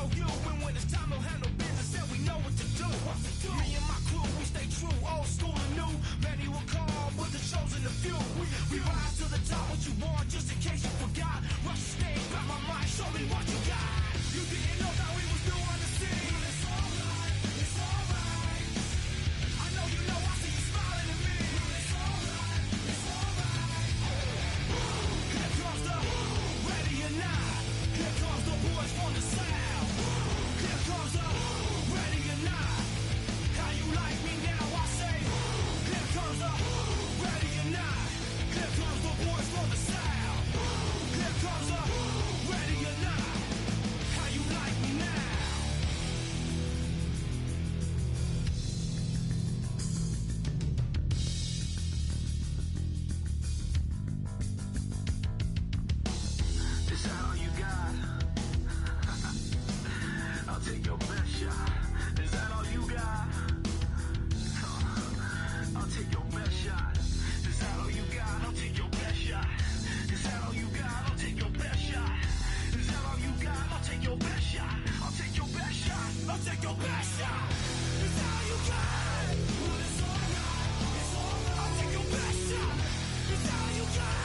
know you. And when it's time, don't have no business, and we know what to do. Me and my crew, we stay true, old school and new. Many will call, but the chosen the few. We rise to the top, what you want, just in case you forgot. Rush the stage, grab my mic, show me what you got. You didn't know that we was new on the scene. It's alright, it's alright. I know you know, I see you smiling at me. It's alright, it's alright. Here comes the ready or not. Here comes the boys from the south. Here comes the ready or not. How you like me now? I say. Here comes the ready or not. Here comes the boys from the south. Here comes the ready or not. How you like me now? Is that all you got? I'll take your best shot. Is that all you got? I'll take your best shot. Is that all you got? I'll take your best shot. Is that all you got? I'll take your best shot. Is that all you got? I'll take your best shot. I'll take your best shot. I'll take your best shot. Is that all you got? Well, it's alright. It's alright. I'll take your best shot. Is that all you got?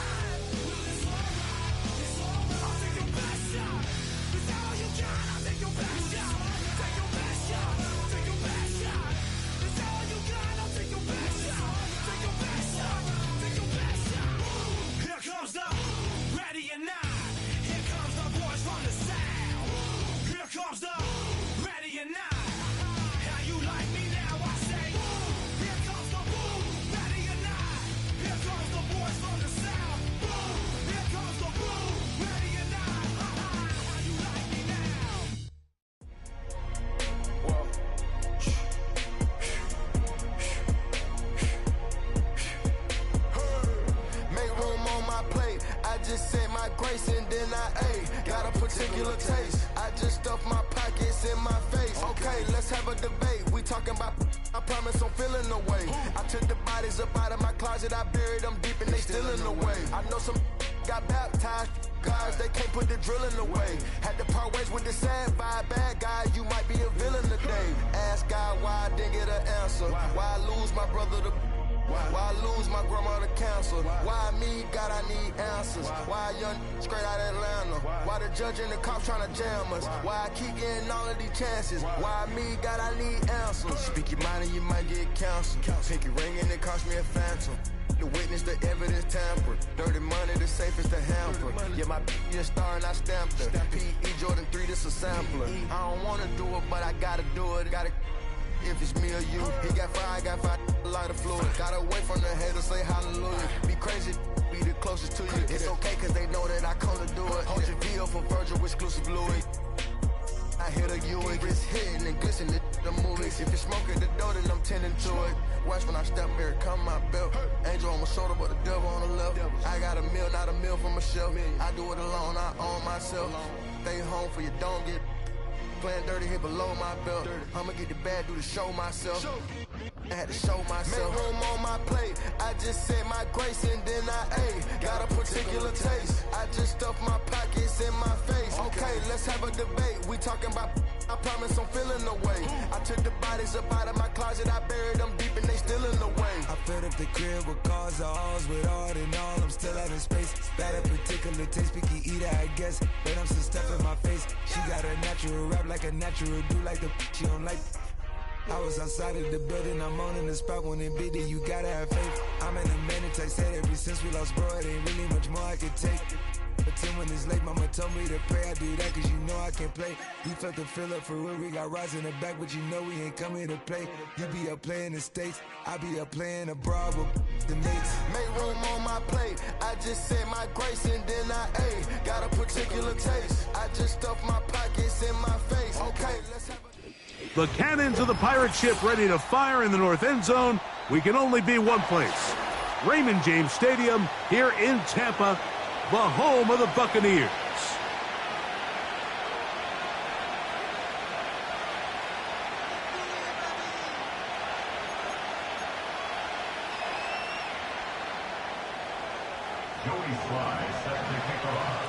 Well, it's alright. It's alright. I'll take your best shot. Is that all you got? I'll take your best shot. Take your best shot. Take your best shot. Is that all you got? I'll take your best shot. Take your best shot. Take your best shot. Here comes the ready or not. Here comes the boys from the south. Here comes the ready or not. How you like me now? I say. Here comes the boom, ready or not. Here comes the boys from the south. Boom. Here comes the boom, ready or not. How you like me now? Whoa. Make room on my plate. I just said my grace and then I ate. Got a particular taste. I just stuffed my pockets in my face. Okay, let's have a debate. We talking about. I promise I'm feeling the way. I took the bodies up out of my closet. I buried them deep and they still in the way. I know some got baptized. Guys, they can't put the drilling away. Had to part ways with the sad vibe. Bad guy, you might be a villain today. Ask God why I didn't get an answer. Why I lose my brother to. Why I lose my grandma to cancer? Why me? God, I need answers. Why a young straight out of Atlanta? Why the judge and the cops trying to jam us? Why I keep getting all of these chances? Why me? God, I need answers. Speak your mind and you might get canceled. Pinky ring and it cost me a phantom. The witness, the evidence tampered. Dirty money, the safest to hamper. Yeah, my a star and I stamped her. P.E. Jordan 3, this a sampler. I don't wanna do it, but I gotta do it. Gotta. If it's me or you, he got five, lighter fluid. Gotta wait from the haters, say hallelujah. Be crazy, be the closest to you. It's okay, cause they know that I come to do it. Hold your V up for Virgil, exclusive Louis. I hit a Ewing, wrist hitting and glisten the movies. If you smoke at the door, then I'm tending to it. Watch when I step here, come my belt. Angel on my shoulder, but the devil on the left. I got a meal, not a meal for myself. I do it alone, I own myself. Stay home for you, don't get playing dirty here below my belt. I'ma get the bad, do to show myself. I had to show myself. Make room on my plate. I just said my grace and then I ate. Got a particular taste. I just stuffed my pockets in my face. Okay, let's have a debate. We talking about. I promise I'm feeling the way. I took the bodies up out of my closet. I buried them deep and they still in the way. I filled up the crib with cars, alls with all in all. I'm still having space. Got a particular taste, picky eater, I guess. But I'm some stuff in my face. She got a natural rap like a natural do like the she don't like. I was outside of the building, I'm on in the spot when it big, then you gotta have faith. I'm in a minute, I said ever since we lost bro, it ain't really much more I could take. But 10 when it's late, mama told me to pray, I do that cause you know I can play. You felt the fill up for real, we got rides in the back, but you know we ain't coming to play. You be up playing the States, I be up playing abroad with the mates. Make room on my plate, I just said my grace and then I ate. Got a particular taste, I just stuffed my pockets in my face. Okay, let's have a... The cannons of the pirate ship ready to fire in the north end zone. We can only be one place. Raymond James Stadium here in Tampa, the home of the Buccaneers. Joey Sly set to kick off.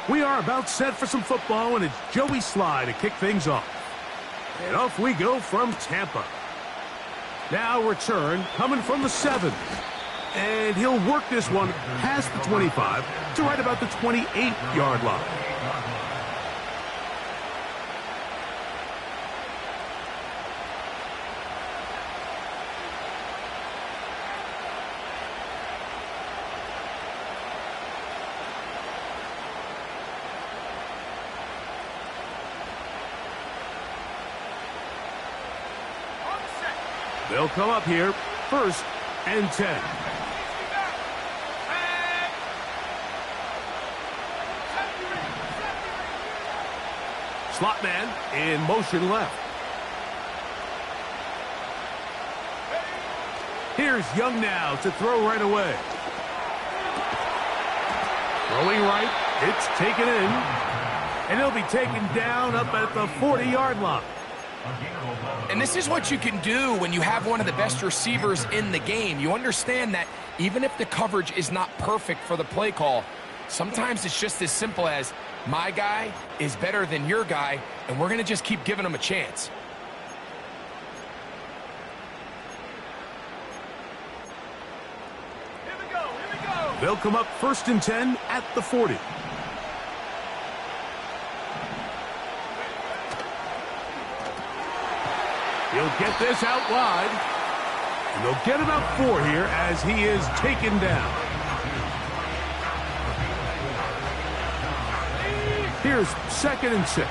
We are about set for some football, and it's Joey Sly to kick things off. And off we go from Tampa. Now return coming from the 7. And he'll work this one past the 25 to right about the 28-yard line. They'll come up here, 1st and 10. Slot man in motion left. Here's Young now to throw right away. Throwing right, it's taken in. And he'll be taken down up at the 40-yard line. And this is what you can do when you have one of the best receivers in the game. You understand that even if the coverage is not perfect for the play call, sometimes it's just as simple as my guy is better than your guy, and we're going to just keep giving him a chance. Here we go, here we go. They'll come up 1st and 10 at the 40. He'll get this out wide. And they'll get about 4 here as he is taken down. Here's 2nd and 6.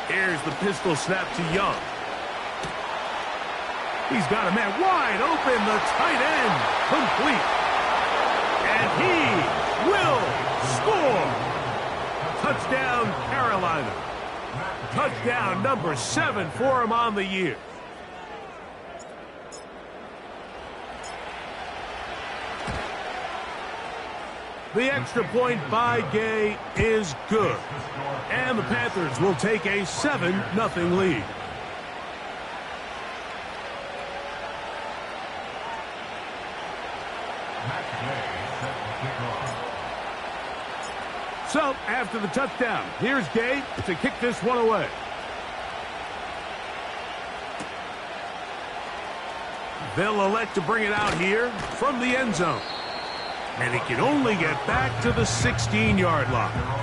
Here's the pistol snap to Young. He's got a man wide open, the tight end, complete. And he will score. Touchdown, Carolina. Touchdown number 7 for him on the year. The extra point by Gay is good. And the Panthers will take a 7-0 lead. So, after the touchdown, here's Gay to kick this one away. They'll elect to bring it out here from the end zone. And he can only get back to the 16-yard line.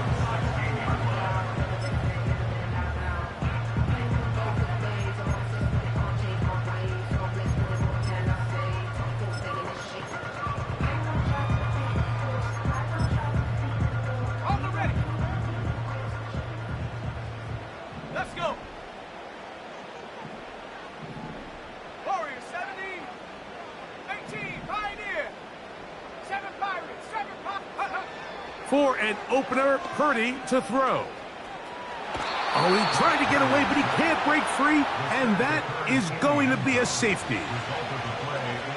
For an opener, Purdy to throw. Oh, he tried to get away, but he can't break free, and that is going to be a safety.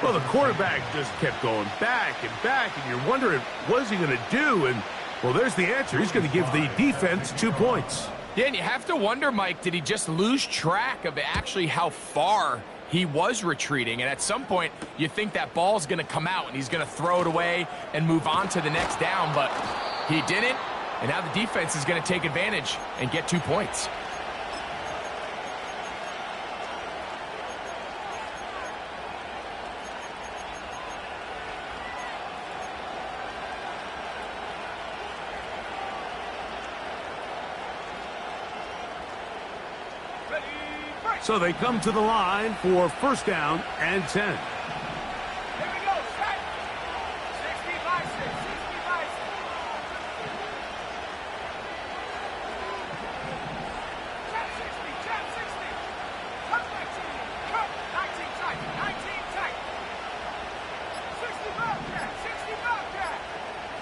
Well, the quarterback just kept going back, and you're wondering, what is he going to do? And, well, there's the answer. He's going to give the defense 2 points. Yeah, and you have to wonder, Mike, did he just lose track of actually how far he was retreating? And at some point, you think that ball's going to come out, and he's going to throw it away and move on to the next down, but he didn't, and now the defense is going to take advantage and get 2 points. So they come to the line for 1st down and 10. Here we go, set. 60 by 6, 60 by 6. Trap 60, cut 19, cut 19 tight, 19 tight. 60 Bobcat, 60 Bobcat.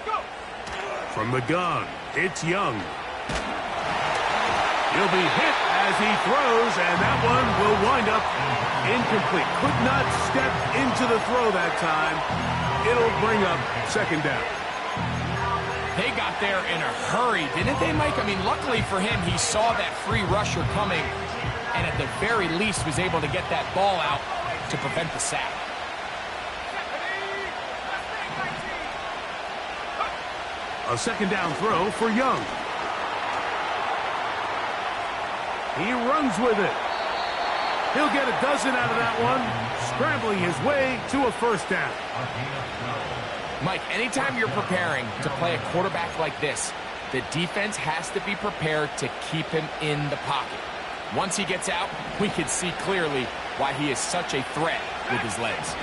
Go. From the gun, it's Young. He'll be hit as he throws, and that one will wind up incomplete. Could not step into the throw that time. It'll bring up 2nd down. They got there in a hurry, didn't they, Mike? I mean, luckily for him, he saw that free rusher coming and at the very least was able to get that ball out to prevent the sack. A second down throw for Young. He runs with it. He'll get a dozen out of that one, scrambling his way to a first down. Mike, anytime you're preparing to play a quarterback like this, the defense has to be prepared to keep him in the pocket. Once he gets out, we can see clearly why he is such a threat with his legs.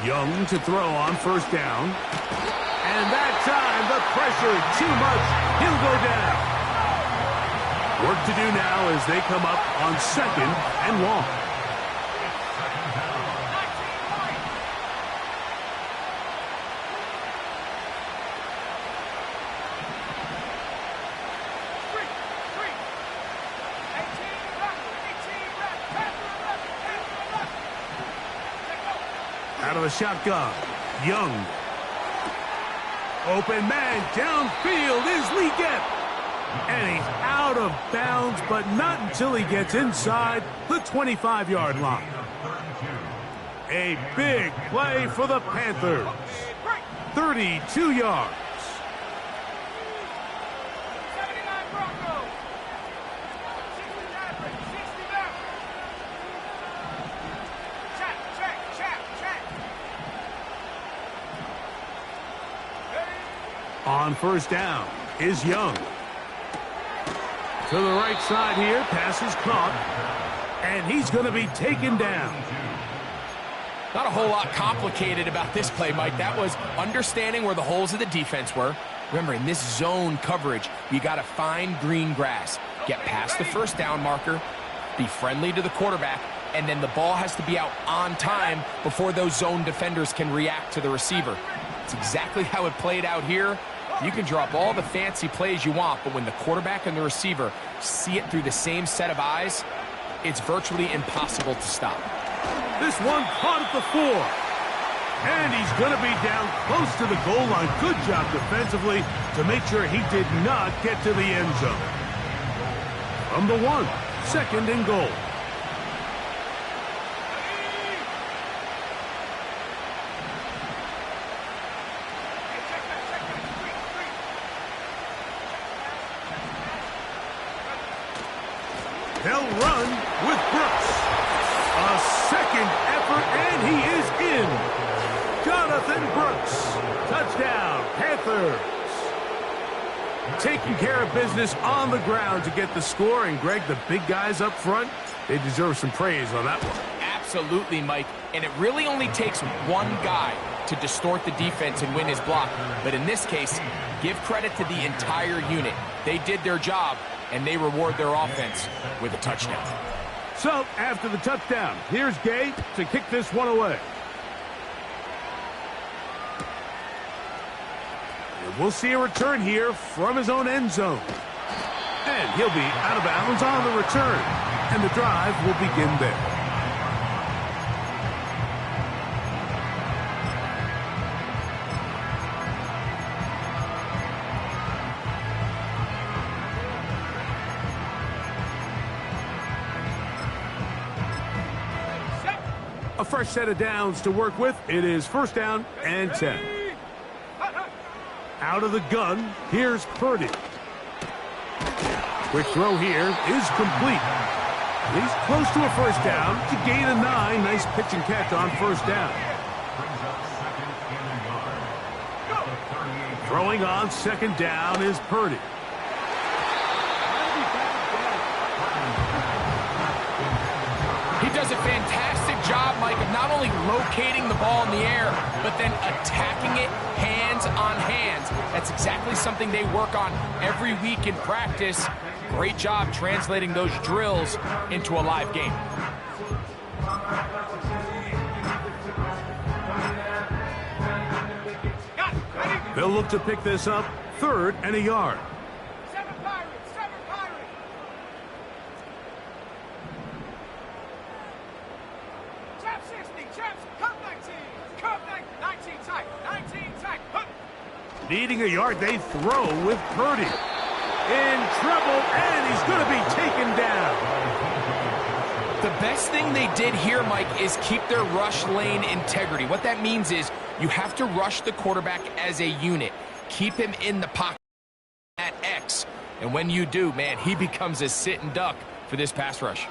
Young to throw on first down. And that time, the pressure too much. He'll go down. Work to do now as they come up on second and long. Out of the shotgun, Young. Open man, downfield is Leggett. And he's out of bounds, but not until he gets inside the 25-yard line. A big play for the Panthers. 32 yards. On first down is Young. To the right side here, pass is caught, and he's going to be taken down. Not a whole lot complicated about this play, Mike. That was understanding where the holes of the defense were. Remember, in this zone coverage, you got to find green grass, get past the first down marker, be friendly to the quarterback, and then the ball has to be out on time before those zone defenders can react to the receiver. It's exactly how it played out here. You can drop all the fancy plays you want, but when the quarterback and the receiver see it through the same set of eyes, it's virtually impossible to stop. This one caught at the 4. And he's going to be down close to the goal line. Good job defensively to make sure he did not get to the end zone. From the 1, second and goal. They'll run with Brooks. A second effort, and he is in. Jonathan Brooks. Touchdown, Panthers. Taking care of business on the ground to get the score. And, Greg, the big guys up front, they deserve some praise on that one. Absolutely, Mike. And it really only takes one guy to distort the defense and win his block. But in this case, give credit to the entire unit. They did their job, and they reward their offense with a touchdown. So, after the touchdown, here's Gay to kick this one away. And we'll see a return here from his own end zone. And he'll be out of bounds on the return. And the drive will begin there. A fresh set of downs to work with. It is first down and 10. Out of the gun, here's Purdy. Quick throw here is complete. He's close to a first down to gain a 9. Nice pitch and catch on first down. Throwing on second down is Purdy. He does a fantastic job, Mike, of not only locating the ball in the air, but then attacking it hands on hands. That's exactly something they work on every week in practice. Great job translating those drills into a live game. They'll look to pick this up, 3rd and a yard. Needing a yard, they throw with Purdy. In trouble, and he's going to be taken down. The best thing they did here, Mike, is keep their rush lane integrity. What that means is you have to rush the quarterback as a unit. Keep him in the pocket at X. And when you do, man, he becomes a sitting duck for this pass rush.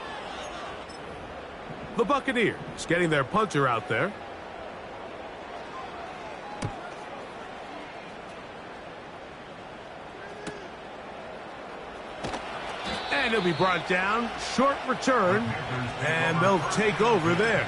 The Buccaneers getting their punter out there. And he'll be brought down. Short return. And they'll take over there.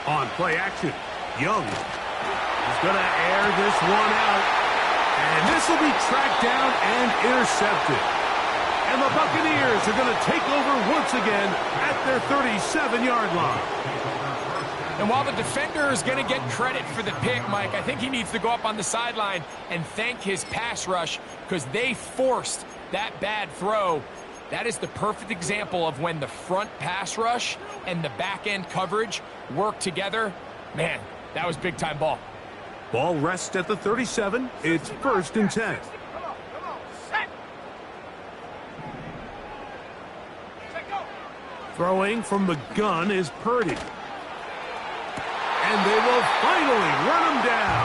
On play action, Young is going to air this one out. And this will be tracked down and intercepted. And the Buccaneers are going to take over once again at their 37-yard line. And while the defender is going to get credit for the pick, Mike, I think he needs to go up on the sideline and thank his pass rush because they forced that bad throw. That is the perfect example of when the front pass rush and the back-end coverage work together. Man, that was big-time ball. Ball rests at the 37. It's 1st and 10. Throwing from the gun is Purdy. And they will finally run him down.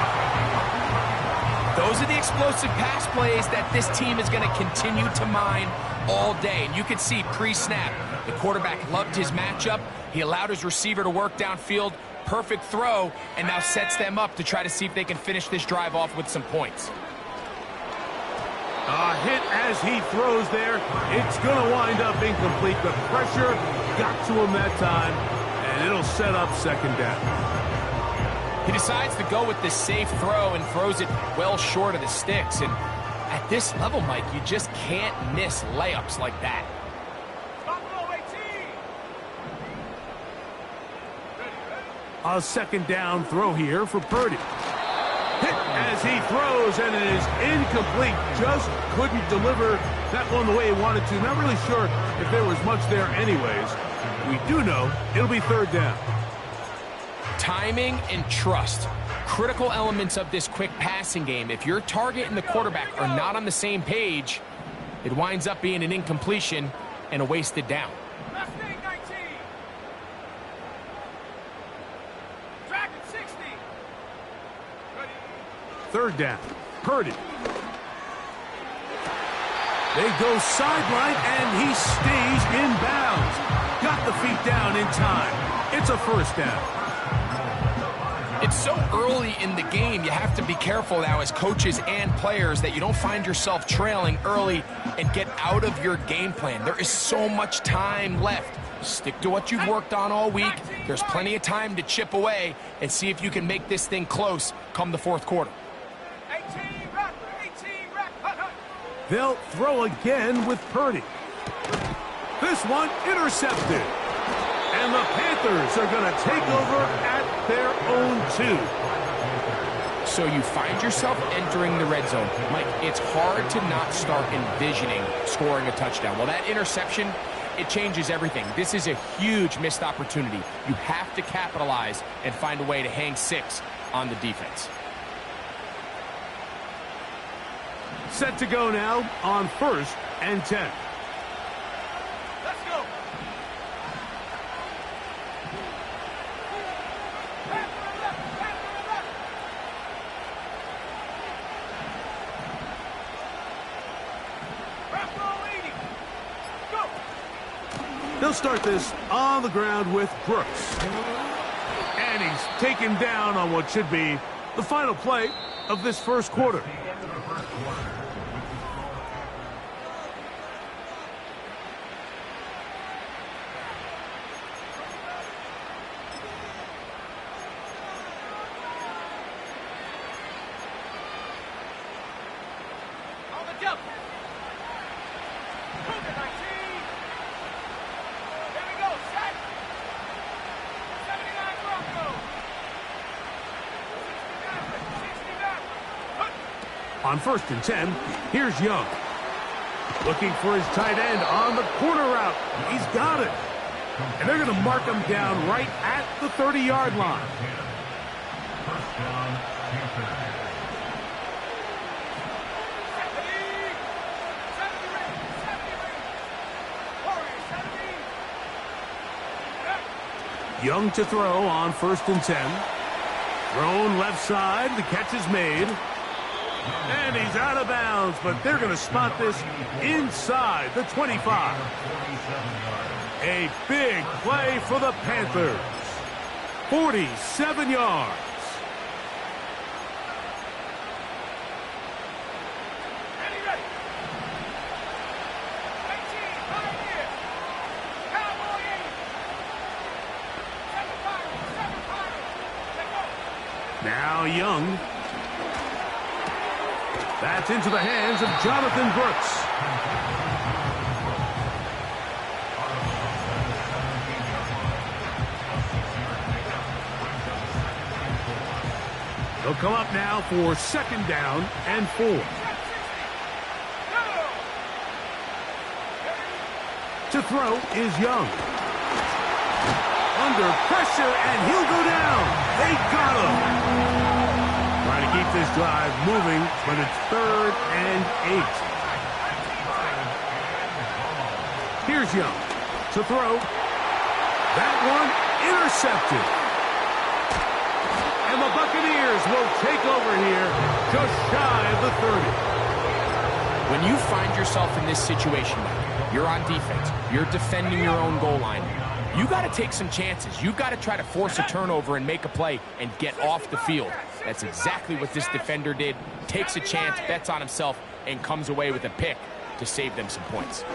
Those are the explosive pass plays that this team is going to continue to mine all day. And you can see pre-snap, the quarterback loved his matchup. He allowed his receiver to work downfield. Perfect throw, and now sets them up to try to see if they can finish this drive off with some points. A hit as he throws there. It's going to wind up incomplete. The pressure got to him that time, and it'll set up 2nd down. He decides to go with the safe throw and throws it well short of the sticks. And at this level, Mike, you just can't miss layups like that. A 2nd down throw here for Purdy. Hit as he throws, and it is incomplete. Just couldn't deliver that one the way he wanted to. Not really sure if there was much there anyways. We do know it'll be 3rd down. Timing and trust, critical elements of this quick passing game. If your target and the quarterback are not on the same page, it winds up being an incompletion and a wasted down. 3rd down. Purdy. They go sideline, and he stays in bounds. Got the feet down in time. It's a 1st down. It's so early in the game, you have to be careful now as coaches and players that you don't find yourself trailing early and get out of your game plan. There is so much time left. Stick to what you've worked on all week. There's plenty of time to chip away and see if you can make this thing close come the 4th quarter. They'll throw again with Purdy. This one intercepted. And the Panthers are going to take over at their own 2. So you find yourself entering the red zone. Mike, it's hard to not start envisioning scoring a touchdown. Well, that interception, it changes everything. This is a huge missed opportunity. You have to capitalize and find a way to hang 6 on the defense. Set to go now on 1st and 10. Let's go. They'll start this on the ground with Brooks. And he's taken down on what should be the final play of this 1st quarter. Jump. Move it, 19. Here we go. Set. 79 Broncos. 69. On 1st and 10, here's Young. Looking for his tight end on the corner route. He's got it. And they're going to mark him down right at the 30-yard line. First down, Panthers. 70. Young to throw on 1st and 10. Thrown left side. The catch is made. And he's out of bounds, but they're going to spot this inside the 25. A big play for the Panthers. 47 yards. Now Young. That's into the hands of Jonathan Brooks. They'll come up now for 2nd down and 4. To throw is Young. Under pressure, and he'll go down. They got him. Trying to keep this drive moving, but it's 3rd and 8. Here's Young to throw. That one intercepted. And the Buccaneers will take over here just shy of the 30. When you find yourself in this situation, you're on defense, you're defending your own goal line, you got to take some chances. You got to try to force a turnover and make a play and get off the field. That's exactly what this defender did. Takes a chance, bets on himself, and comes away with a pick to save them some points.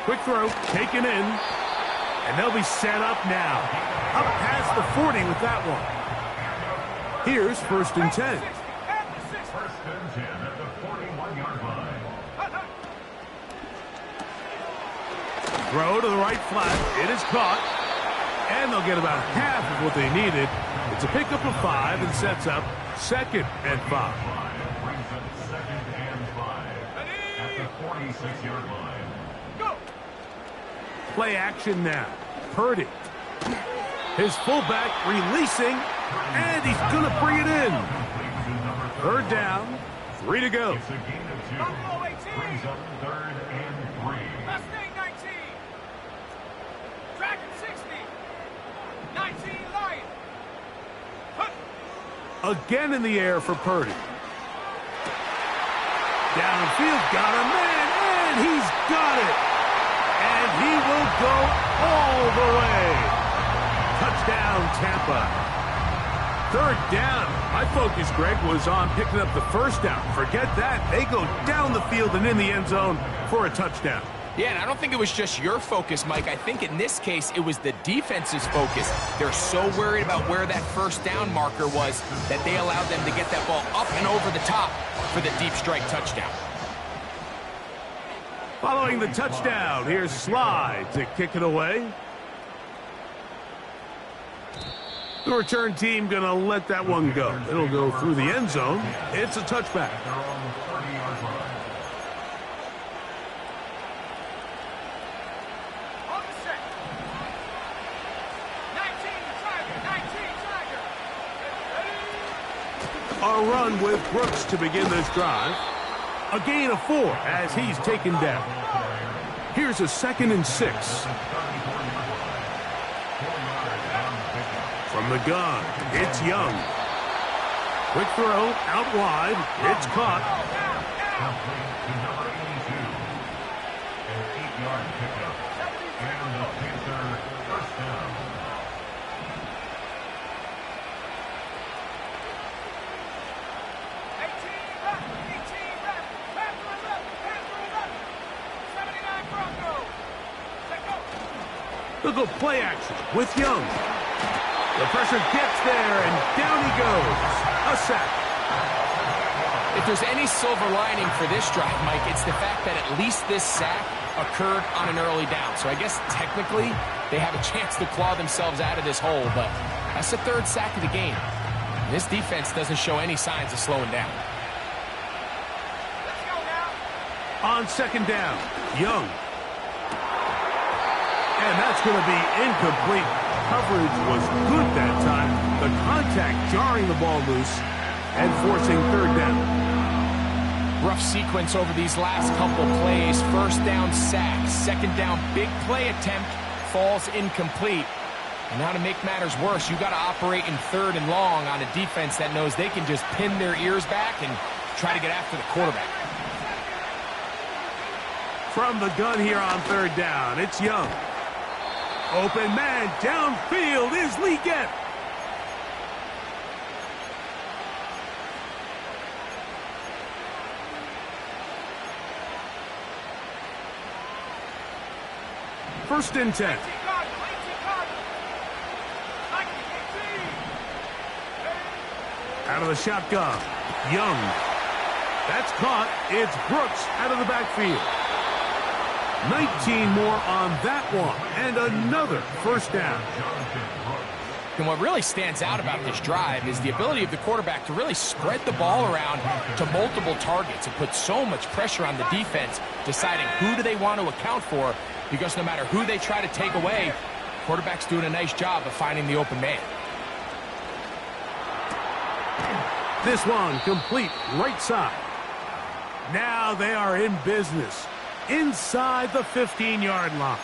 Quick throw, taken in, and they'll be set up now. Up past the 40 with that one. Here's 1st and 10. 1st and 10 at the 41-yard line. Throw to the right flat. It is caught. And they'll get about half of what they needed. It's a pickup of 5 and sets up 2nd and 5. Brings up 2nd and 5 at the 46-yard line. Go. Play action now. Purdy. His fullback releasing, and he's going to bring it in. 3rd down, 3 to go. It's a gain of 2. Brings up 3rd and 3. Mustang 19. Dragon 60. 19 Lion. Again in the air for Purdy. Downfield, got a man, and he's got it. And he will go all the way. Touchdown, Tampa. 3rd down. My focus, Greg, was on picking up the 1st down. Forget that. They go down the field and in the end zone for a touchdown. Yeah, and I don't think it was just your focus, Mike. I think in this case, it was the defense's focus. They're so worried about where that 1st down marker was that they allowed them to get that ball up and over the top for the deep strike touchdown. Following the touchdown, here's Slide to kick it away. The return team going to let that one go. It'll go through the end zone. It's a touchback. They're on the 30-yard line. On the set. 19 Tiger. A run with Brooks to begin this drive. A gain of 4 as he's taken down. Here's a 2nd and 6. From the gun, it's Young. Quick throw, out wide. It's caught. Complete to number 82. An 8-yard pickup. And the Panther 1st down. They'll go play action with Young. The pressure gets there, and down he goes. A sack. If there's any silver lining for this drive, Mike, it's the fact that at least this sack occurred on an early down. So I guess technically they have a chance to claw themselves out of this hole, but that's the third sack of the game. And this defense doesn't show any signs of slowing down. On second down, Young. And that's going to be incomplete. Coverage was good that time. The contact jarring the ball loose and forcing third down. Rough sequence over these last couple plays. First down sack. Second down big play attempt falls incomplete. And now to make matters worse, you got to operate in third and long on a defense that knows they can just pin their ears back and try to get after the quarterback. From the gun here on third down, it's Young. Open man downfield is Leggett. First and 10. Out of the shotgun, Young. That's caught. It's Brooks out of the backfield. 19 more on that one, and another first down. And what really stands out about this drive is the ability of the quarterback to really spread the ball around to multiple targets and put so much pressure on the defense, deciding who do they want to account for, because no matter who they try to take away, quarterback's doing a nice job of finding the open man. This one complete right side. Now they are in business inside the 15-yard line.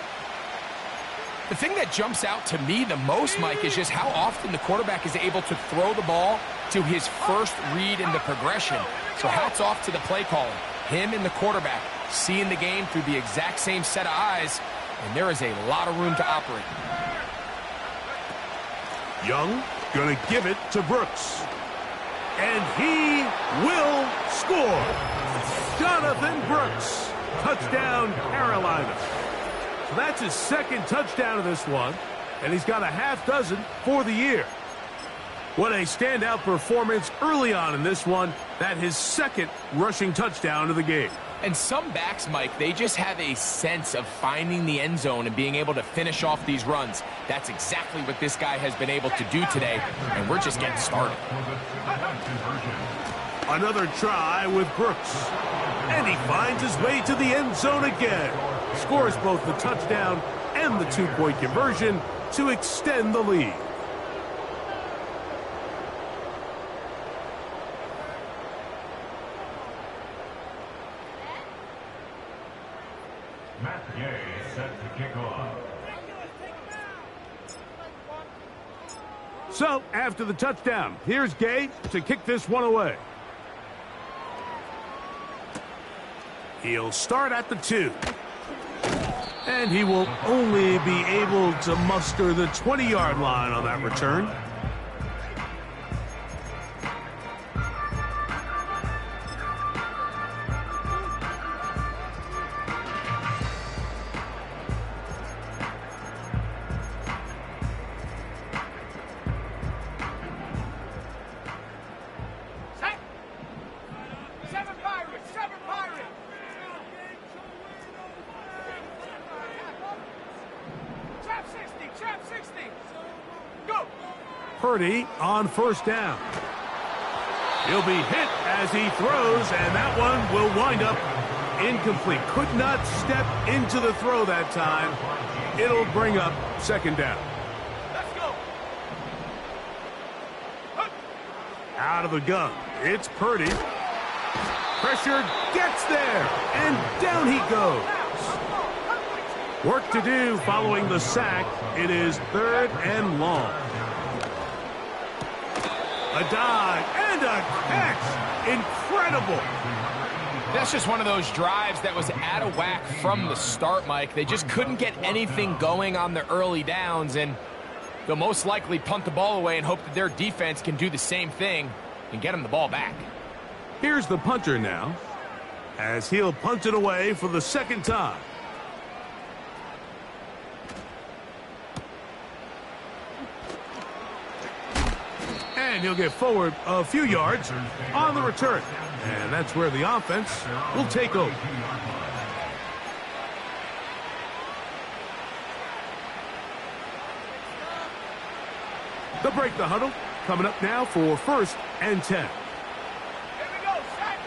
The thing that jumps out to me the most, Mike, is just how often the quarterback is able to throw the ball to his first read in the progression. So hats off to the play caller. Him and the quarterback seeing the game through the exact same set of eyes, and there is a lot of room to operate. Young going to give it to Brooks. And he will score. Jonathan Brooks. Touchdown, Carolina. So that's his second touchdown of this one, and he's got a half dozen for the year. What a standout performance early on in this one. That his second rushing touchdown of the game. And some backs, Mike, they just have a sense of finding the end zone and being able to finish off these runs. That's exactly what this guy has been able to do today, and we're just getting started. Another try with Brooks. And he finds his way to the end zone again. Scores both the touchdown and the two-point conversion to extend the lead. Matt Gay set to kick off. So, after the touchdown, here's Gay to kick this one away. He'll start at the 2. And he will only be able to muster the 20-yard line on that return. Purdy on first down. He'll be hit as he throws, and that one will wind up incomplete. Could not step into the throw that time. It'll bring up second down. Let's go. Out of the gun, it's Purdy. Pressure gets there, and down he goes. Work to do following the sack. It is third and long. A dive and a catch. Incredible. That's just one of those drives that was out of whack from the start, Mike. They just couldn't get anything going on the early downs, and they'll most likely punt the ball away and hope that their defense can do the same thing and get them the ball back. Here's the punter now, as he'll punt it away for the second time. And he'll get forward a few yards on the return. And that's where the offense will take over. They'll break the huddle. Coming up now for 1st and 10. Here we go, set.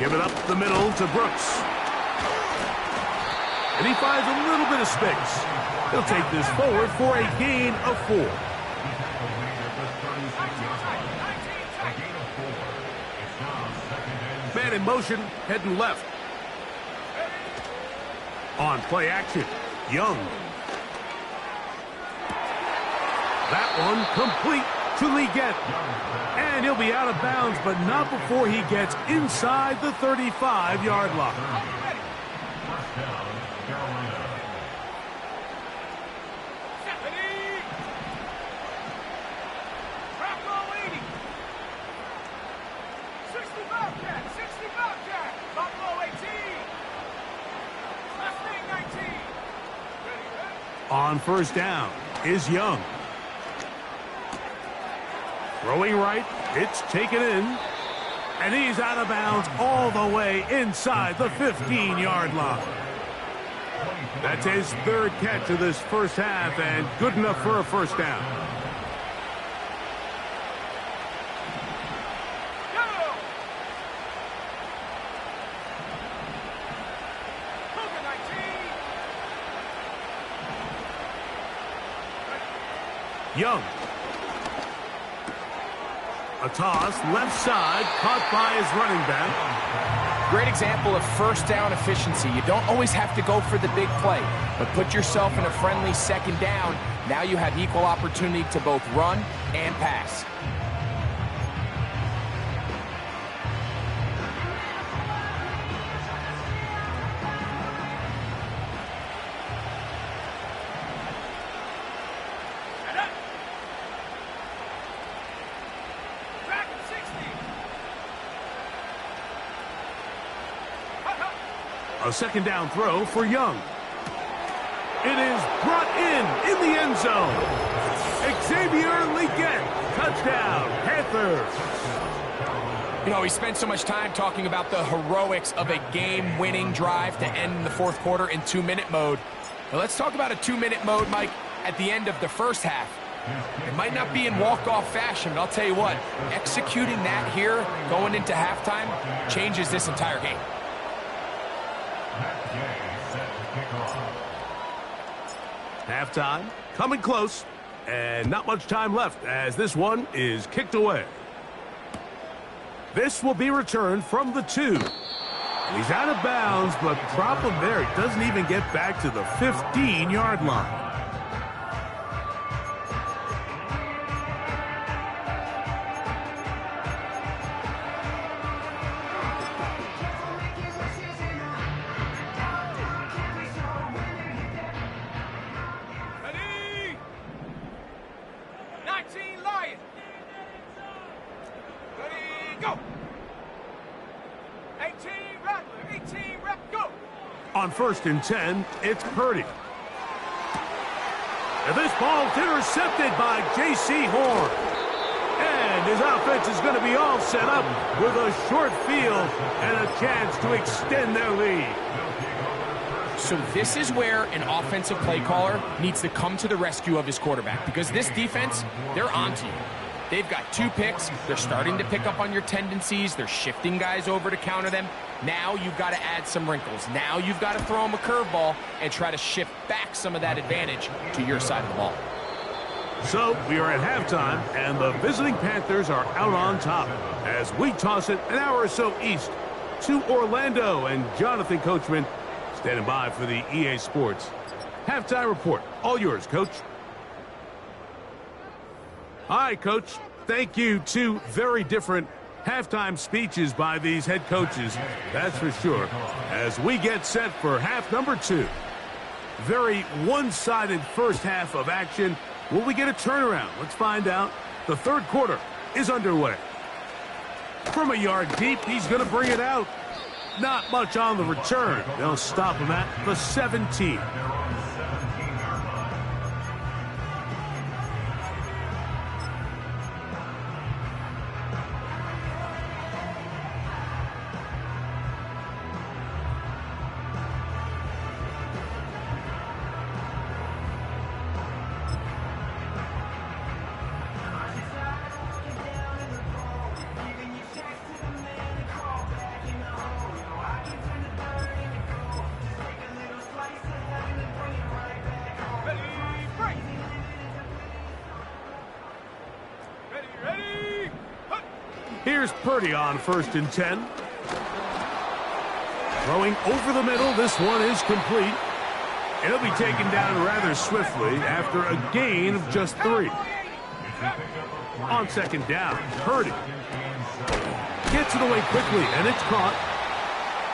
Give it up the middle to Brooks. And he finds a little bit of space. He'll take this forward for a gain of 4. Man in motion, heading left. On play action, Young. That one complete to Leggett. And he'll be out of bounds, but not before he gets inside the 35-yard line. On 1st down is Young. Throwing right, it's taken in. And he's out of bounds all the way inside the 15-yard line. That's his 3rd catch of this first half and good enough for a 1st down. Young. A toss, left side, caught by his running back. Great example of 1st down efficiency. You don't always have to go for the big play, but put yourself in a friendly 2nd down. Now you have equal opportunity to both run and pass. A 2nd down throw for Young. It is brought in the end zone. Xavier Leggett, touchdown, Panthers. You know, we spent so much time talking about the heroics of a game-winning drive to end the 4th quarter in 2-minute mode. Now let's talk about a 2-minute mode, Mike, at the end of the first half. It might not be in walk-off fashion, but I'll tell you what, executing that here going into halftime changes this entire game. Halftime, coming close, and not much time left as this one is kicked away. This will be returned from the 2. He's out of bounds, but problem there, he doesn't even get back to the 15-yard line. On 1st and 10, it's Purdy. And this ball's intercepted by J.C. Horn. And his offense is going to be all set up with a short field and a chance to extend their lead. So this is where an offensive play caller needs to come to the rescue of his quarterback, because this defense, they're onto you. They've got 2 picks. They're starting to pick up on your tendencies. They're shifting guys over to counter them. Now you've got to add some wrinkles. Now you've got to throw them a curveball and try to shift back some of that advantage to your side of the ball. So we are at halftime, and the visiting Panthers are out on top as we toss it an hour or so east to Orlando, and Jonathan Coachman standing by for the EA Sports halftime report. All yours, Coach. All right, Coach. Thank you. 2 very different halftime speeches by these head coaches, that's for sure, as we get set for half number 2. Very one-sided first half of action. Will we get a turnaround? Let's find out. The 3rd quarter is underway. From a yard deep, he's going to bring it out. Not much on the return. They'll stop him at the 17. Here's Purdy on 1st and 10. Throwing over the middle. This one is complete. It'll be taken down rather swiftly after a gain of just 3. On 2nd down, Purdy gets it away quickly, and it's caught.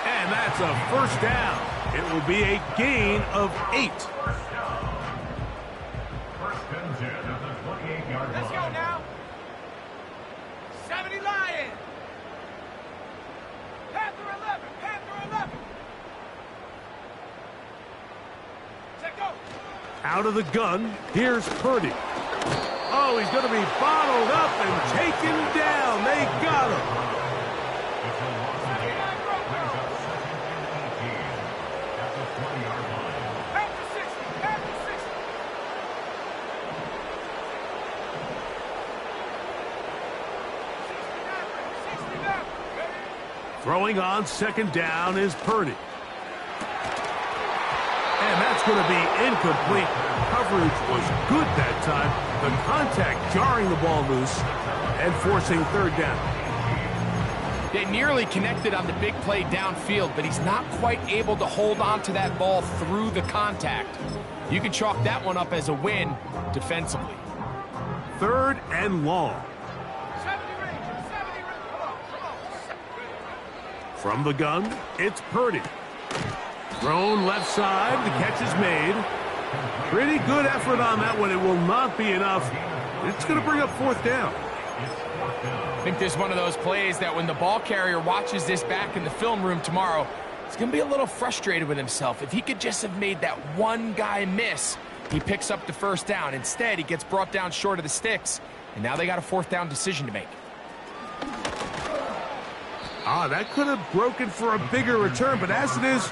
And that's a 1st down. It will be a gain of 8. Let's go now. 70 Lions. Panther 11. Panther 11. Take go. Out of the gun, here's Purdy. Oh, he's going to be bottled up and taken down. They got him. Throwing on 2nd down is Purdy. And that's going to be incomplete. Coverage was good that time. The contact jarring the ball loose and forcing 3rd down. They nearly connected on the big play downfield, but he's not quite able to hold on to that ball through the contact. You can chalk that one up as a win defensively. 3rd and long. From the gun, it's Purdy. Thrown left side, the catch is made. Pretty good effort on that one. It will not be enough. It's going to bring up 4th down. I think this is one of those plays that when the ball carrier watches this back in the film room tomorrow, he's going to be a little frustrated with himself. If he could just have made that one guy miss, he picks up the 1st down. Instead, he gets brought down short of the sticks, and now they got a 4th down decision to make. That could have broken for a bigger return, but as it is,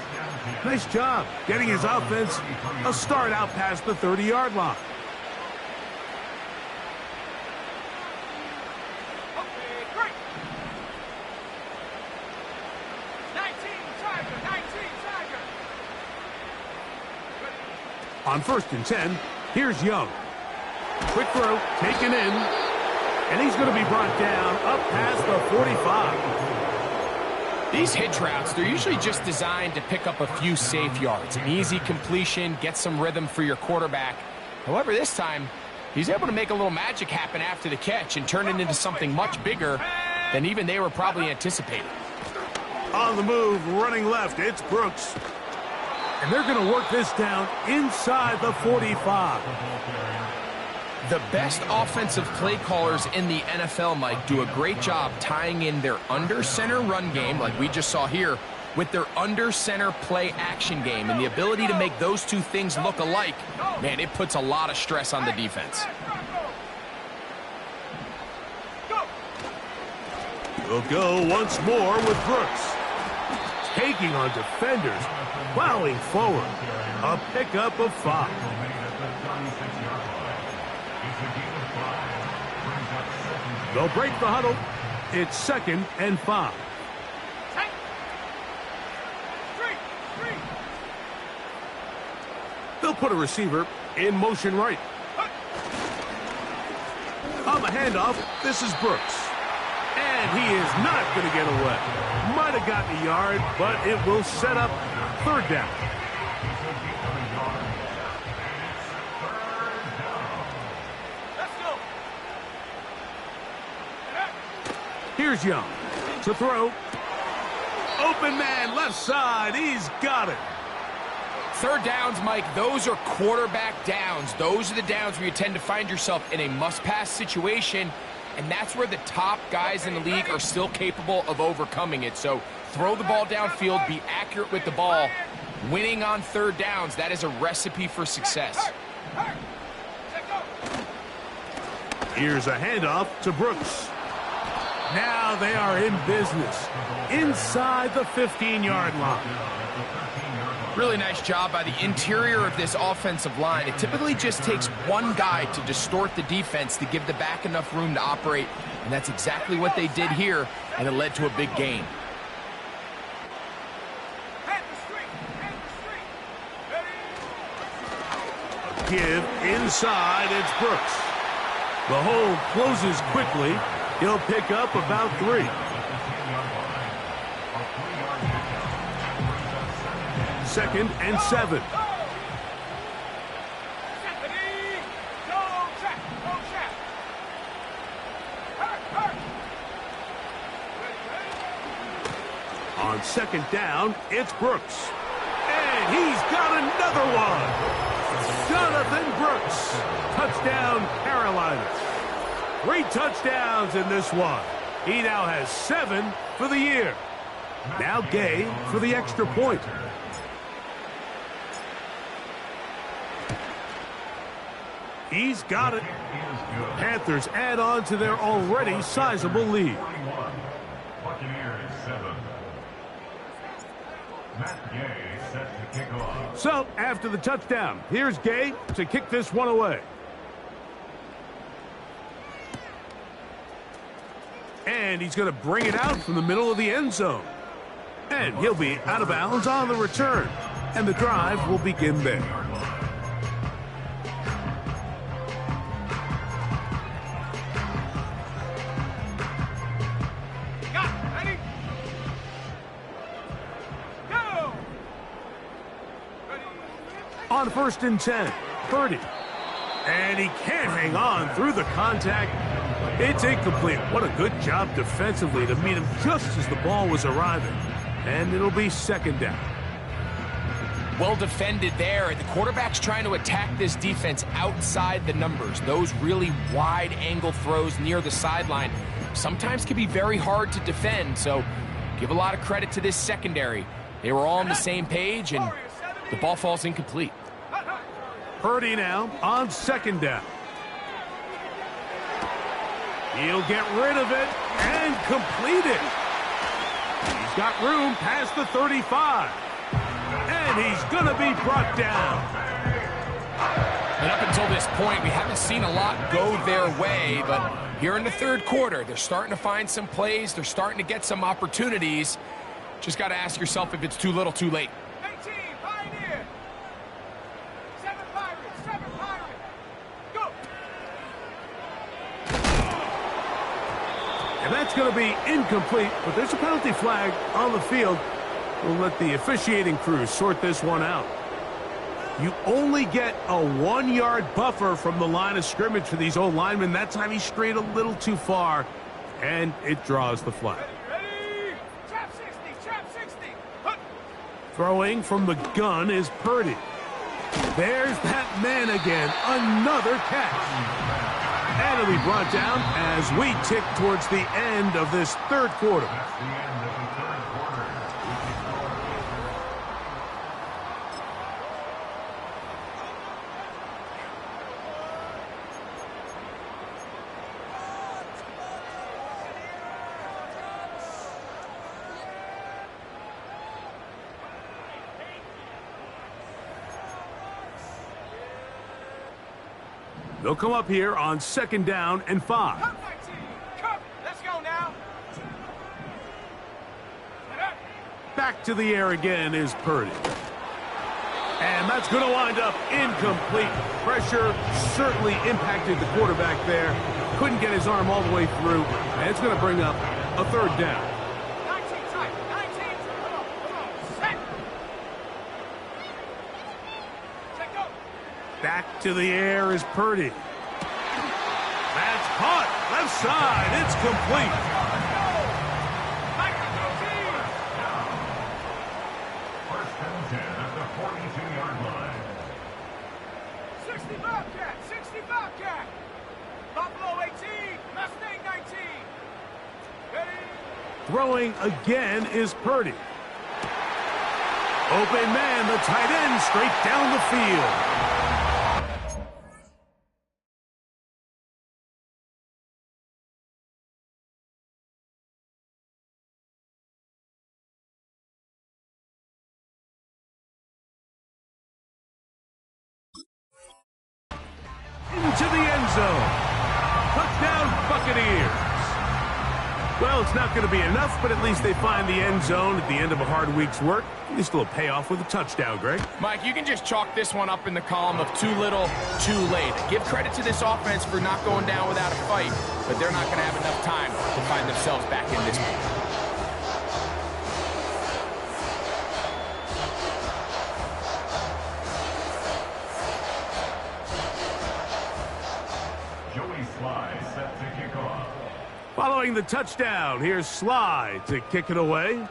nice job getting his offense a start out past the 30-yard line. Okay, great. 19 Tiger. On 1st and 10, here's Young. Quick throw, taken in, and he's going to be brought down up past the 45. These hitch routes, they're usually just designed to pick up a few safe yards. An easy completion, get some rhythm for your quarterback. However, this time, he's able to make a little magic happen after the catch and turn it into something much bigger than even they were probably anticipating. On the move, running left, it's Brooks. And they're going to work this down inside the 45. The best offensive play callers in the NFL, Mike, do a great job tying in their under-center run game, like we just saw here, with their under-center play action game. And the ability to make those two things look alike, man, it puts a lot of stress on the defense. We'll go once more with Brooks. Taking on defenders, plowing forward. A pickup of 5. They'll break the huddle. It's 2nd and 5. They'll put a receiver in motion right. On the handoff, this is Brooks. And he is not going to get away. Might have gotten a yard, but it will set up 3rd down. Here's Young to throw. Open man, left side. He's got it. 3rd downs, Mike, those are quarterback downs. Those are the downs where you tend to find yourself in a must-pass situation, and that's where the top guys in the league are still capable of overcoming it. So throw the ball downfield, be accurate with the ball. Winning on third downs, that is a recipe for success. Here's a handoff to Brooks. Now they are in business inside the 15-yard line. Really nice job by the interior of this offensive line. It typically just takes one guy to distort the defense to give the back enough room to operate, and that's exactly what they did here, and it led to a big gain. Give inside, it's Brooks. The hole closes quickly. He'll pick up about 3. Second and 7. On second down, it's Brooks. And he's got another one. Jonathan Brooks. Touchdown, Carolina. 3 touchdowns in this one. He now has 7 for the year. Now Gay for the extra point. He's got it. Panthers add on to their already sizable lead. Buccaneers 7. Matt Gay set to kick off. So, after the touchdown, here's Gay to kick this one away. And he's going to bring it out from the middle of the end zone. And he'll be out of bounds on the return. And the drive will begin there. On 1st and 10, Purdy. And he can't hang on through the contact. It's incomplete. What a good job defensively to meet him just as the ball was arriving. And it'll be second down. Well defended there. The quarterback's trying to attack this defense outside the numbers. Those really wide angle throws near the sideline sometimes can be very hard to defend. So give a lot of credit to this secondary. They were all on the same page, and the ball falls incomplete. Purdy now on second down. He'll get rid of it and complete it. He's got room past the 35. And he's going to be brought down. And up until this point, we haven't seen a lot go their way, but here in the third quarter, they're starting to find some plays. They're starting to get some opportunities. Just got to ask yourself if it's too little, too late. 18, Pioneer. 7 Pirates, 7 Pirates. Go. And that's going to be incomplete, but there's a penalty flag on the field. We'll let the officiating crew sort this one out. You only get a 1-yard buffer from the line of scrimmage for these old linemen. That time he strayed a little too far, and it draws the flag. Ready? Trap 60, trap 60. Hup. Throwing from the gun is Purdy. There's that man again, another catch. And it'll be brought down as we tick towards the end of this third quarter. That's the end of the third quarter. They'll come up here on second down and 5. Come, my team. Come. Let's go now. Back to the air again is Purdy. And that's going to wind up incomplete. Pressure certainly impacted the quarterback there. Couldn't get his arm all the way through. And it's going to bring up a third down. 19 tight. 19. Come on. Set. Check go. Back to the air is Purdy. That's caught. Left side. It's complete. Back to the team. First and 10 at the 42-yard line. 60 Bobcat. 60 Bobcat. Buffalo 18, Mustang 19. Ready? Throwing again is Purdy. Open man, the tight end, straight down the field. Into the end zone. Touchdown, Buccaneers. Well, it's not going to be enough, but at least they find the end zone at the end of a hard week's work. At least it'll pay off with a touchdown, Greg. Mike, you can just chalk this one up in the column of too little, too late. Give credit to this offense for not going down without a fight, but they're not going to have enough time to find themselves back in this one. Following the touchdown, here's Sly to kick it away.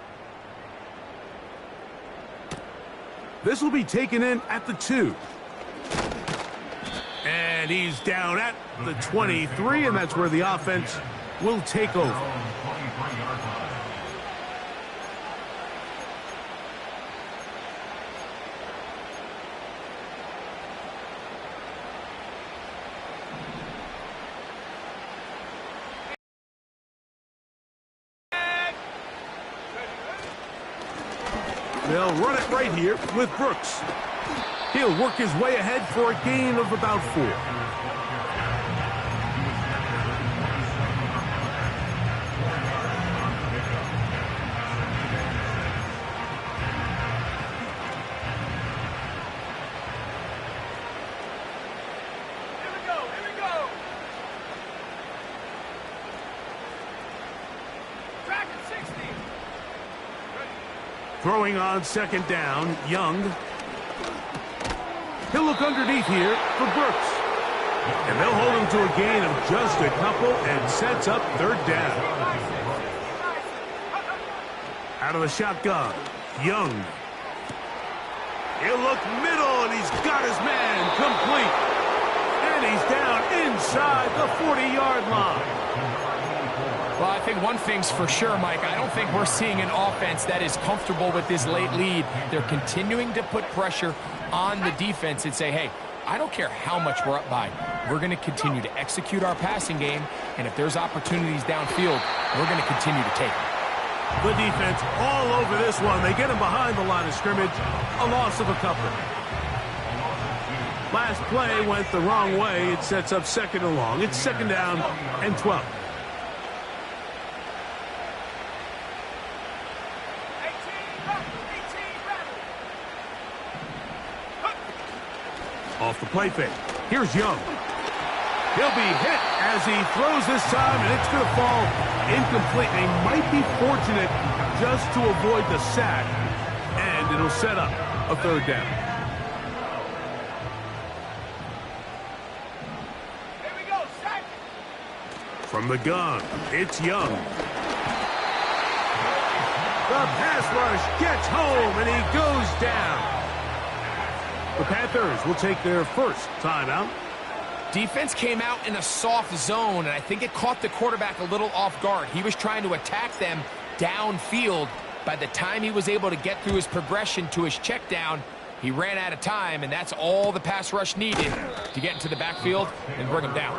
This will be taken in at the 2. And he's down at the 23, and that's where the offense will take over. They'll run it right here with Brooks. He'll work his way ahead for a gain of about 4. Here we go. Track at 60. Throwing on second down, Young. He'll look underneath here for Brooks. And they'll hold him to a gain of just a couple and sets up third down. Out of the shotgun, Young. He'll look middle, and he's got his man complete. And he's down inside the 40-yard line. Well, I think one thing's for sure, Mike. I don't think we're seeing an offense that is comfortable with this late lead. They're continuing to put pressure on the defense and say, hey, I don't care how much we're up by. We're going to continue to execute our passing game, and if there's opportunities downfield, we're going to continue to take them. The defense all over this one. They get him behind the line of scrimmage. A loss of a couple. Last play went the wrong way. It sets up second and long. It's second down and 12. Off the play fake. Here's Young. He'll be hit as he throws this time, and it's going to fall incomplete. They might be fortunate just to avoid the sack, and it'll set up a third down. Here we go, sack. From the gun, it's Young. The pass rush gets home, and he goes down. The Panthers will take their first timeout. Defense came out in a soft zone, and I think it caught the quarterback a little off guard. He was trying to attack them downfield. By the time he was able to get through his progression to his check down, he ran out of time, and that's all the pass rush needed to get into the backfield and bring him down.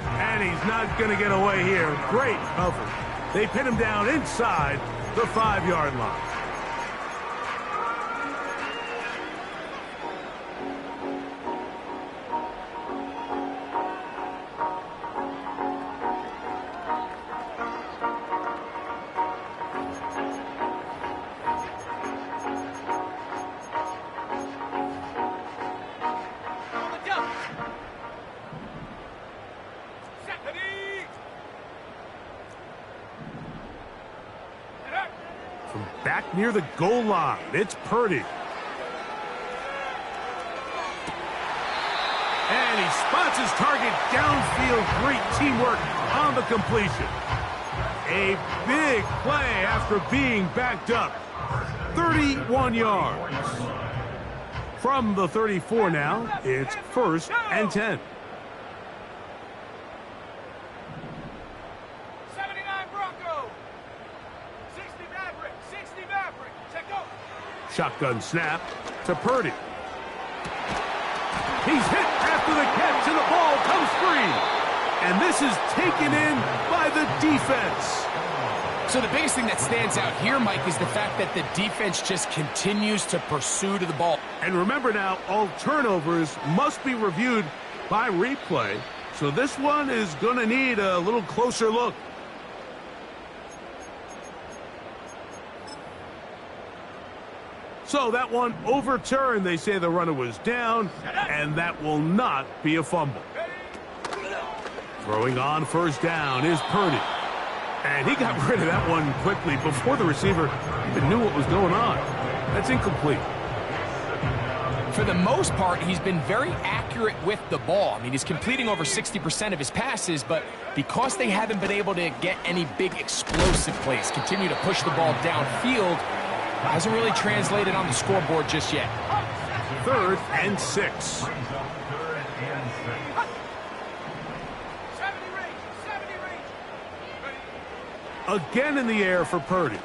And he's not going to get away here. Great cover. They pin him down inside the 5-yard line. Back near the goal line, it's Purdy. And he spots his target downfield. Great teamwork on the completion. A big play after being backed up. 31 yards. From the 34 now, it's 1st and 10. Shotgun snap to Purdy. He's hit after the catch, and the ball comes free. And this is taken in by the defense. So the biggest thing that stands out here, Mike, is the fact that the defense just continues to pursue to the ball. And remember now, all turnovers must be reviewed by replay. So this one is going to need a little closer look. So that one overturned. They say the runner was down, and that will not be a fumble. Throwing on first down is Purdy. And he got rid of that one quickly before the receiver even knew what was going on. That's incomplete. For the most part, he's been very accurate with the ball. I mean, he's completing over 60% of his passes, but because they haven't been able to get any big explosive plays, continue to push the ball downfield, hasn't really translated on the scoreboard just yet. 3rd and 6. Again in the air for Purdy.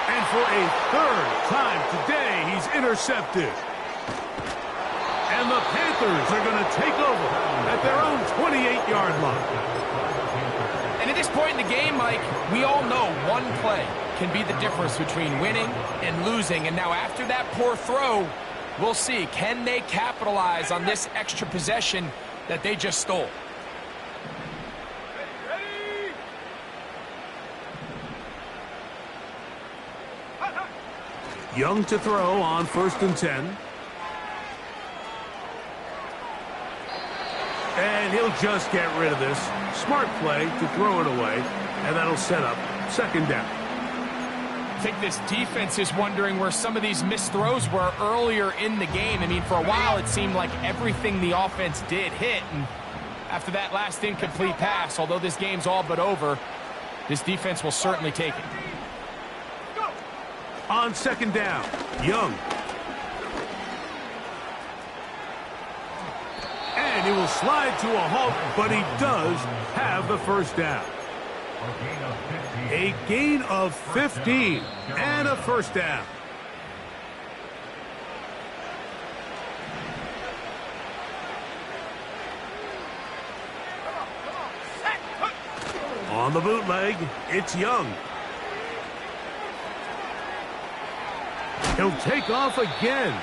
And for a 3rd time today, he's intercepted. And the Panthers are going to take over at their own 28-yard line. And at this point in the game, Mike, we all know one play can be the difference between winning and losing. And now after that poor throw, we'll see, can they capitalize on this extra possession that they just stole? Young to throw on 1st and 10. And he'll just get rid of this. Smart play to throw it away, and that'll set up 2nd down. I think this defense is wondering where some of these missed throws were earlier in the game. I mean, for a while it seemed like everything the offense did hit, and after that last incomplete pass, although this game's all but over, this defense will certainly take it. On 2nd down, Young. And he will slide to a halt, but he does have the 1st down. A gain of 15 and a 1st down. On the bootleg, it's Young. He'll take off again.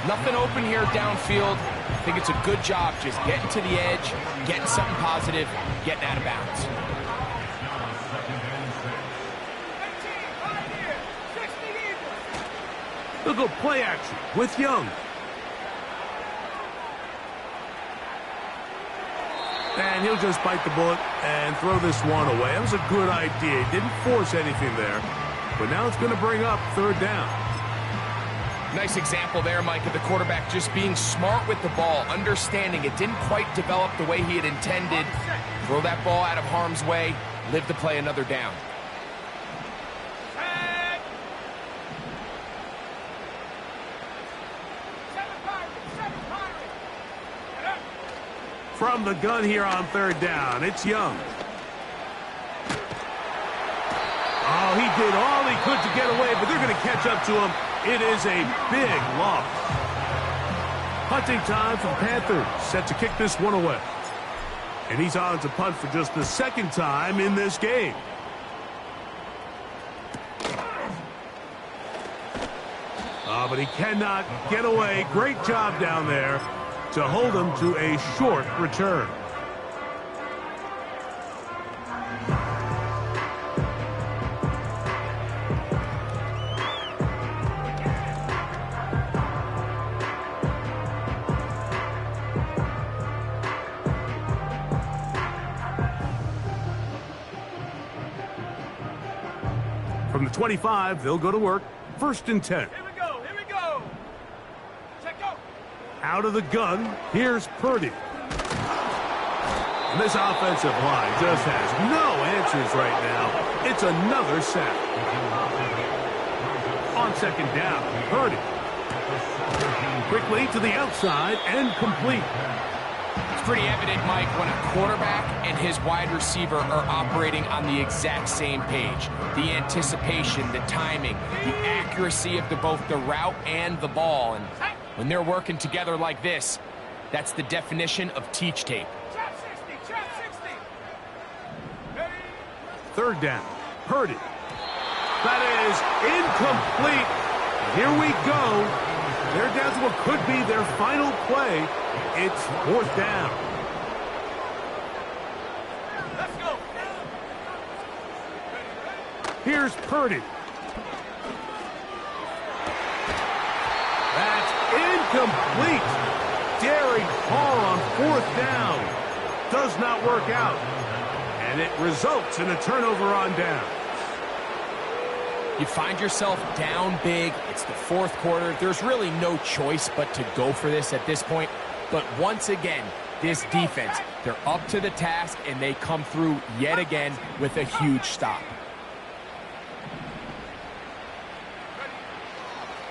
Nothing open here downfield. I think it's a good job just getting to the edge, getting something positive, getting out of bounds. They'll go play action with Young. And he'll just bite the bullet and throw this one away. That was a good idea. He didn't force anything there. But now it's going to bring up 3rd down. Nice example there, Mike, of the quarterback just being smart with the ball, understanding it didn't quite develop the way he had intended. Throw that ball out of harm's way, live to play another down. From the gun here on 3rd down, it's Young. Oh, he did all he could to get away, but they're going to catch up to him. It is a big loss. Punting time for the Panthers, set to kick this one away. And he's on to punt for just the 2nd time in this game. But he cannot get away. Great job down there to hold him to a short return. From the 25, they'll go to work. 1st and 10. Here we go, here we go. Check go. Out of the gun, here's Purdy. And this offensive line just has no answers right now. It's another sack. On 2nd down, Purdy. Quickly to the outside and complete. pretty evident, Mike, when a quarterback and his wide receiver are operating on the exact same page. The anticipation, the timing, the accuracy of both the route and the ball. And when they're working together like this, that's the definition of teach tape. Third down. Purdy. That is incomplete. Here we go. They're down to what could be their final play. It's fourth down. Let's go. Here's Purdy. That's incomplete. Daring Hall on fourth down. Does not work out. And it results in a turnover on down. You find yourself down big. It's the fourth quarter. There's really no choice but to go for this at this point. But once again, this defense, they're up to the task, and they come through yet again with a huge stop.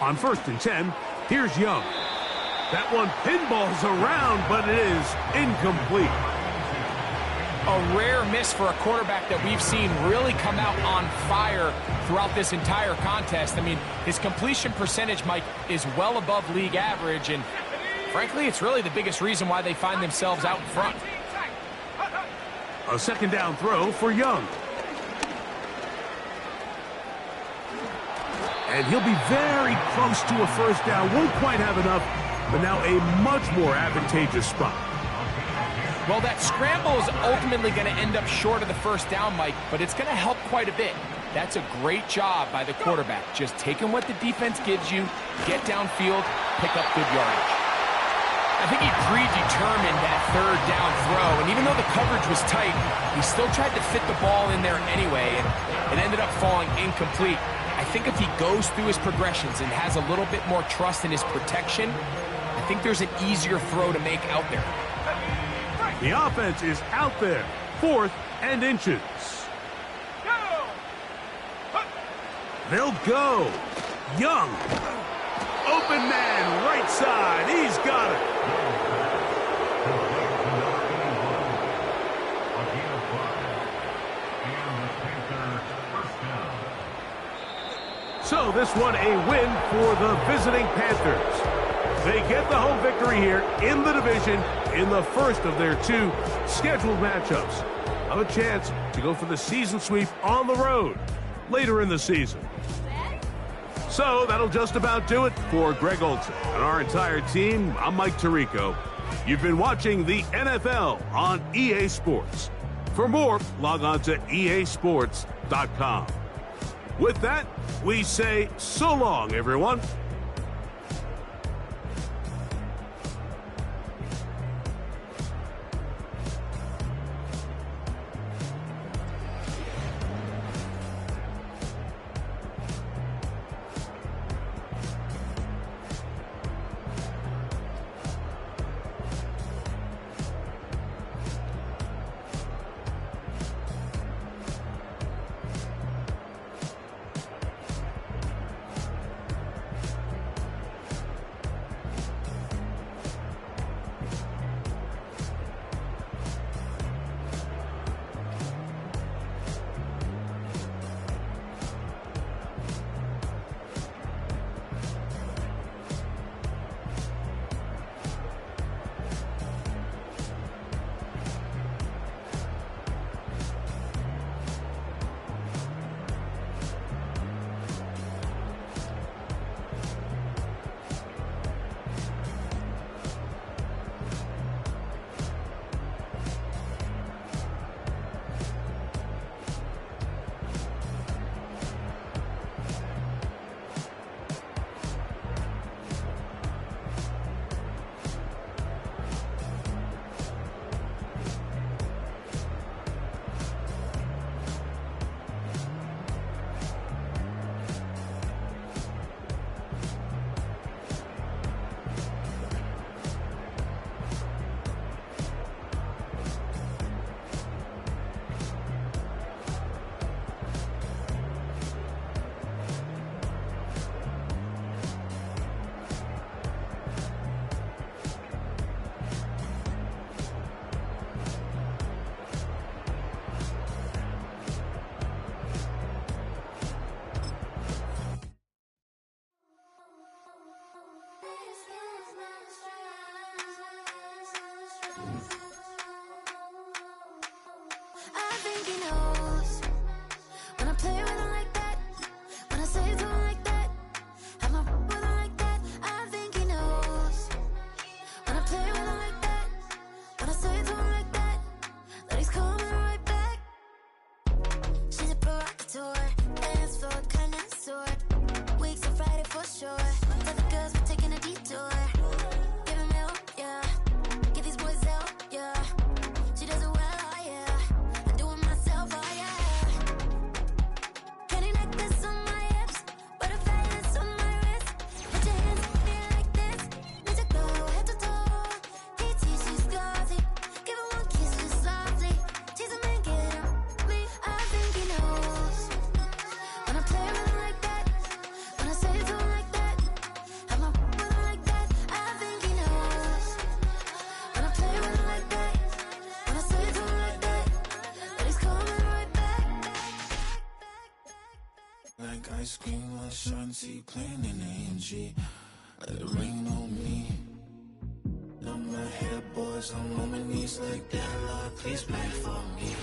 On 1st and 10, here's Young. That one pinballs around, but it is incomplete. A rare miss for a quarterback that we've seen really come out on fire throughout this entire contest. I mean, his completion percentage, Mike, is well above league average, and frankly, it's really the biggest reason why they find themselves out in front. A second down throw for Young. And he'll be very close to a first down. Won't quite have enough, but now a much more advantageous spot. Well, that scramble is ultimately going to end up short of the first down, Mike, but it's going to help quite a bit. That's a great job by the quarterback. Just taking what the defense gives you, get downfield, pick up good yardage. I think he predetermined that third down throw, and even though the coverage was tight, he still tried to fit the ball in there anyway, and it ended up falling incomplete. I think if he goes through his progressions and has a little bit more trust in his protection, I think there's an easier throw to make out there. The offense is out there. 4th and inches. They'll go. Young. Open man, right side. He's got it. So this one a win for the visiting Panthers. They get the home victory here in the division in the first of their 2 scheduled matchups. Have a chance to go for the season sweep on the road later in the season. So that'll just about do it for Greg Olson and our entire team. I'm Mike Tirico. You've been watching the NFL on EA Sports. For more, log on to easports.com. With that, we say so long, everyone. energy. Let it rain on me. Now my head boys, I'm on my knees like that. Lord, please pray for me.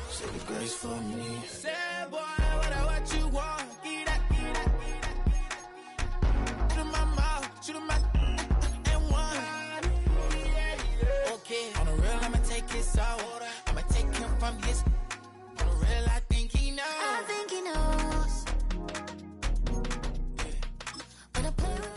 Say the grace for me. Say, boy, what you want? Get that, get that, get that. Shoot in my mouth, shoot in my and one. Okay, on the real, I'ma take his soul. I'ma take him from his. On the real, I think he knows. I think he knows. But I play with.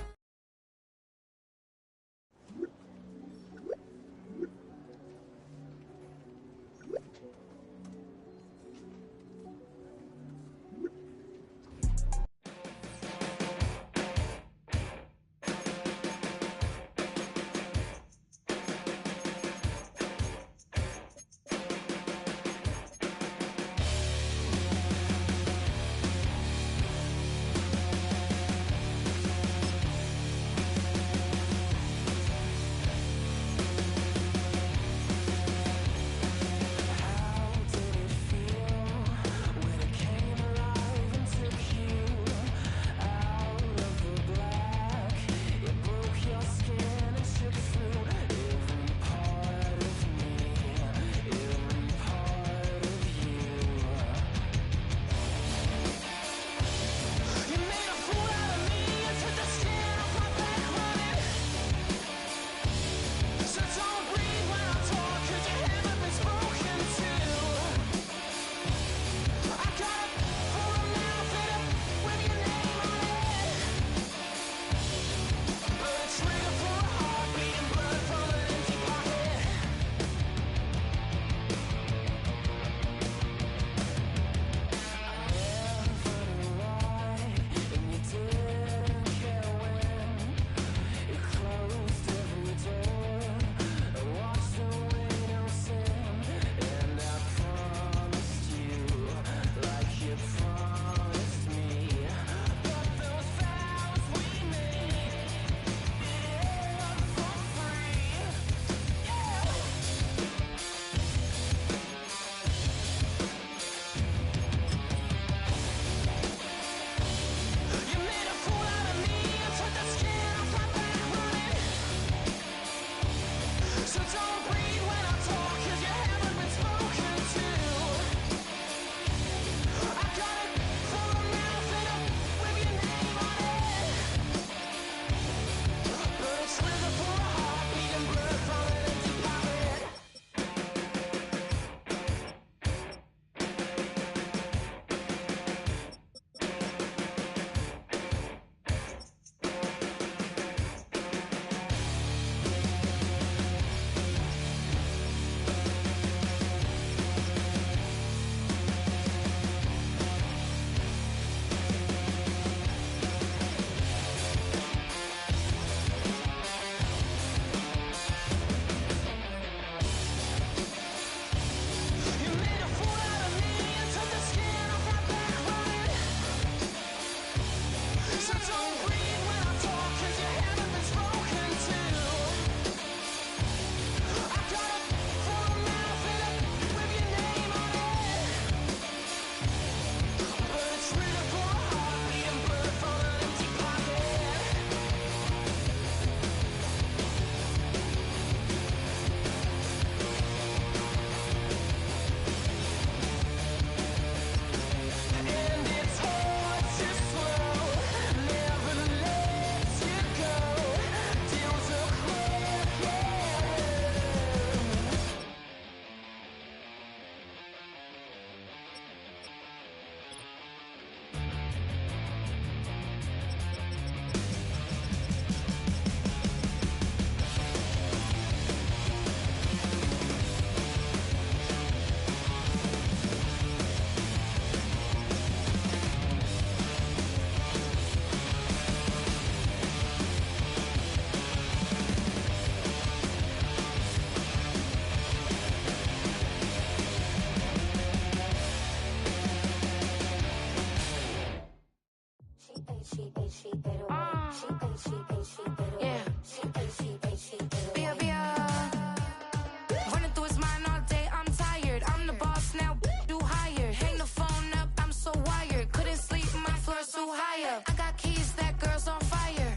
I got keys, that girl's on fire.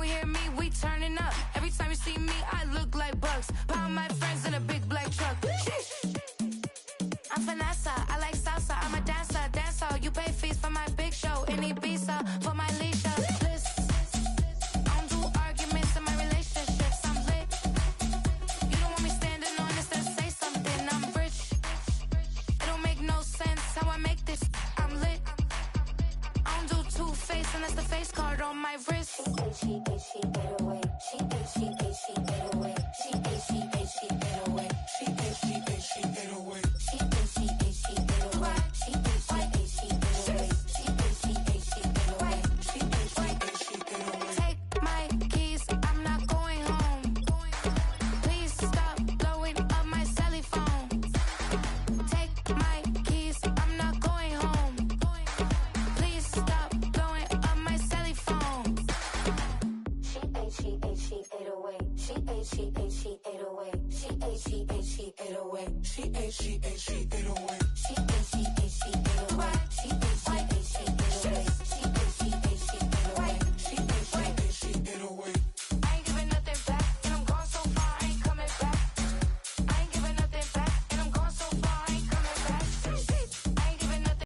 hear me, we turning up. Every time you see me, I look like Bucs. Pound my friends in a big black truck. Sheesh. I'm Vanessa, I like salsa, I'm a dancer. You pay fees for my big show in Ibiza, for my leisure.